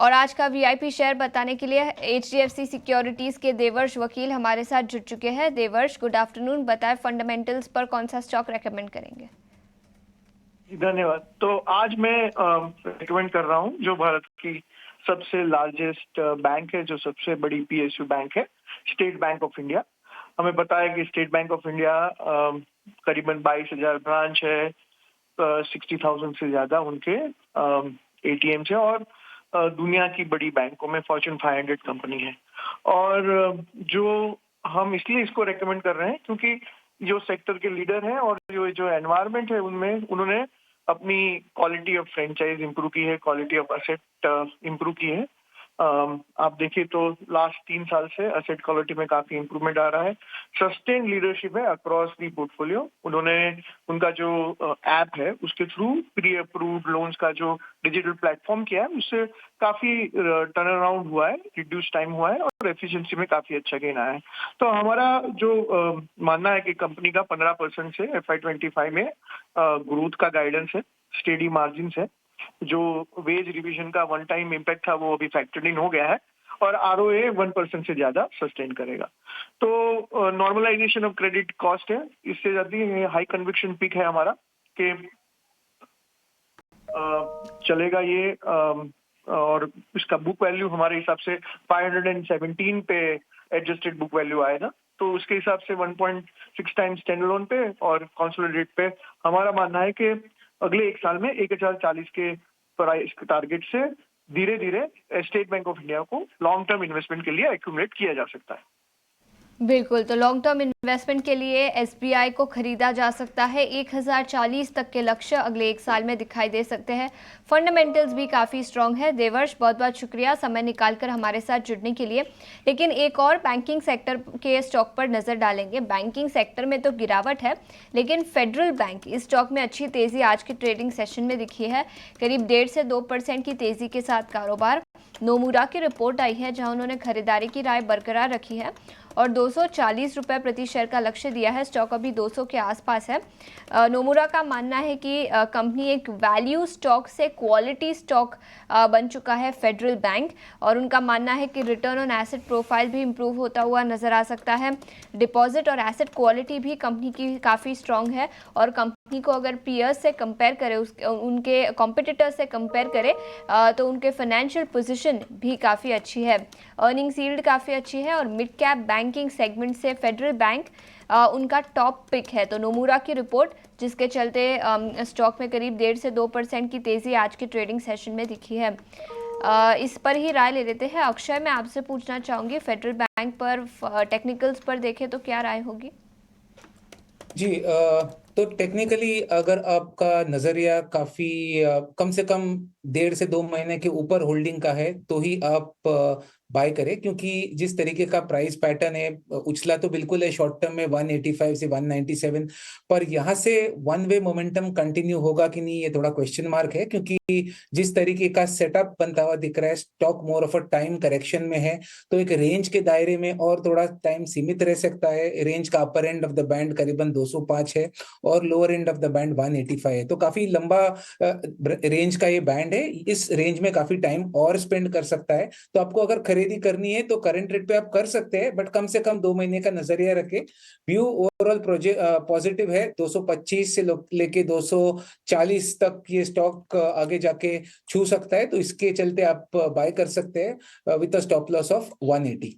और आज का वीआईपी शेयर बताने के लिए एचडीएफसी सिक्योरिटीज के देवर्ष वकील हमारे साथ जुड़ चुके हैं। Devarsh, good afternoon. बताएं फंडामेंटल्स पर कौन सा स्टॉक रेकमेंड करेंगे? धन्यवाद। तो आज मैं रिकमेंड कर रहा हूँ जो भारत की सबसे लार्जेस्ट बैंक है, जो सबसे बड़ी पीएसयू बैंक है, स्टेट बैंक ऑफ इंडिया। हमें पता है कि स्टेट बैंक ऑफ इंडिया करीबन 22,000 ब्रांच है, 60,000 से ज्यादा उनके एटीएम है और दुनिया की बड़ी बैंकों में फॉर्च्यून 500 कंपनी है। और जो हम इसलिए इसको रेकमेंड कर रहे हैं क्योंकि जो सेक्टर के लीडर हैं और जो एनवायरनमेंट है उनमें उन्होंने अपनी क्वालिटी ऑफ फ्रेंचाइज इंप्रूव की है, क्वालिटी ऑफ असेट इंप्रूव की है। आप देखिए तो लास्ट 3 साल से असेट क्वालिटी में काफी इंप्रूवमेंट आ रहा है। सस्टेन लीडरशिप है अक्रॉस दी पोर्टफोलियो। उन्होंने उनका जो ऐप है उसके थ्रू प्री अप्रूव्ड लोन्स का जो डिजिटल प्लेटफॉर्म किया है उससे काफी टर्न अराउंड हुआ है, रिड्यूस टाइम हुआ है और एफिशिएंसी में काफी अच्छा गेन आया है। तो हमारा जो मानना है कि कंपनी का 15% से FY25 में ग्रोथ का गाइडेंस है, स्टेडी मार्जिन है। जो वेज रिवीजन का वन टाइम इम्पैक्ट था वो अभी फैक्टर्ड इन हो गया है और ROA 1% से ज्यादा सस्टेन करेगा। तो नॉर्मलाइजेशन ऑफ क्रेडिट कॉस्ट है, इससे ज्यादा हाई कन्विक्शन पिक है हमारा कि चलेगा ये। और इसका बुक वैल्यू हमारे हिसाब से 517 पे एडजस्टेड बुक वैल्यू आएगा। तो उसके हिसाब से 1.6 टाइम्स स्टैंडअलोन पे और कंसोलिडेट पे हमारा मानना है कि अगले 1 साल में 1040 के प्राइस टारगेट से धीरे धीरे स्टेट बैंक ऑफ इंडिया को लॉन्ग टर्म इन्वेस्टमेंट के लिए एक्यूमुलेट किया जा सकता है। बिल्कुल, तो लॉन्ग टर्म इन्वेस्टमेंट के लिए एसबीआई को खरीदा जा सकता है। 1040 तक के लक्ष्य अगले 1 साल में दिखाई दे सकते हैं। फंडामेंटल्स भी काफ़ी स्ट्रांग है। देवर्ष, बहुत बहुत शुक्रिया समय निकालकर हमारे साथ जुड़ने के लिए। लेकिन एक और बैंकिंग सेक्टर के स्टॉक पर नज़र डालेंगे। बैंकिंग सेक्टर में तो गिरावट है, लेकिन फेडरल बैंक इस स्टॉक में अच्छी तेज़ी आज के ट्रेडिंग सेशन में दिखी है। करीब 1.5 से 2% की तेज़ी के साथ कारोबार। नोमुरा की रिपोर्ट आई है जहां उन्होंने खरीदारी की राय बरकरार रखी है और 240 रुपये प्रति शेयर का लक्ष्य दिया है। स्टॉक अभी 200 के आसपास है। नोमुरा का मानना है कि कंपनी एक वैल्यू स्टॉक से क्वालिटी स्टॉक बन चुका है फेडरल बैंक, और उनका मानना है कि रिटर्न ऑन एसेट प्रोफाइल भी इंप्रूव होता हुआ नजर आ सकता है। डिपॉजिट और एसेट क्वालिटी भी कंपनी की काफ़ी स्ट्रांग है और कंपनी को अगर पीयर्स से कंपेयर करें, उनके कॉम्पिटिटर्स से कंपेयर करें तो उनके फाइनेंशियल पोजीशन भी काफ़ी अच्छी है। अर्निंग्स यील्ड काफ़ी अच्छी है और मिड कैप बैंकिंग सेगमेंट से फेडरल बैंक उनका टॉप पिक है। तो नोमुरा की रिपोर्ट जिसके चलते स्टॉक में करीब 1.5 से 2% की तेज़ी आज के ट्रेडिंग सेशन में दिखी है। इस पर ही राय ले लेते हैं। अक्षय, मैं आपसे पूछना चाहूँगी, फेडरल बैंक पर टेक्निकल्स पर देखें तो क्या राय होगी? जी, तो टेक्निकली अगर आपका नजरिया काफी कम से कम 1.5 से 2 महीने के ऊपर होल्डिंग का है तो ही आप बाय करें, क्योंकि जिस तरीके का प्राइस पैटर्न है, उछला तो बिल्कुल है शॉर्ट टर्म में 185 से 197, पर यहाँ से वन वे मोमेंटम कंटिन्यू होगा कि नहीं ये थोड़ा क्वेश्चन मार्क है। क्योंकि जिस तरीके का सेटअप बनता हुआ दिख रहा है, stock more of a time correction में है, तो एक रेंज के दायरे में और थोड़ा टाइम सीमित रह सकता है। रेंज का अपर एंड ऑफ द बैंड करीबन 205 है और lower end of the band 185 है, तो काफी लंबा रेंज का ये बैंड है। इस रेंज में काफी टाइम और स्पेंड कर सकता है। तो आपको अगर खरीदी करनी है तो करंट रेट पे आप कर सकते हैं, बट कम से कम 2 महीने का नजरिया रखें। व्यू ओवरऑल पॉजिटिव है। 225 से लेके 240 तक ये स्टॉक आगे जाके छू सकता है, तो इसके चलते आप बाय कर सकते हैं with a stop loss of 180।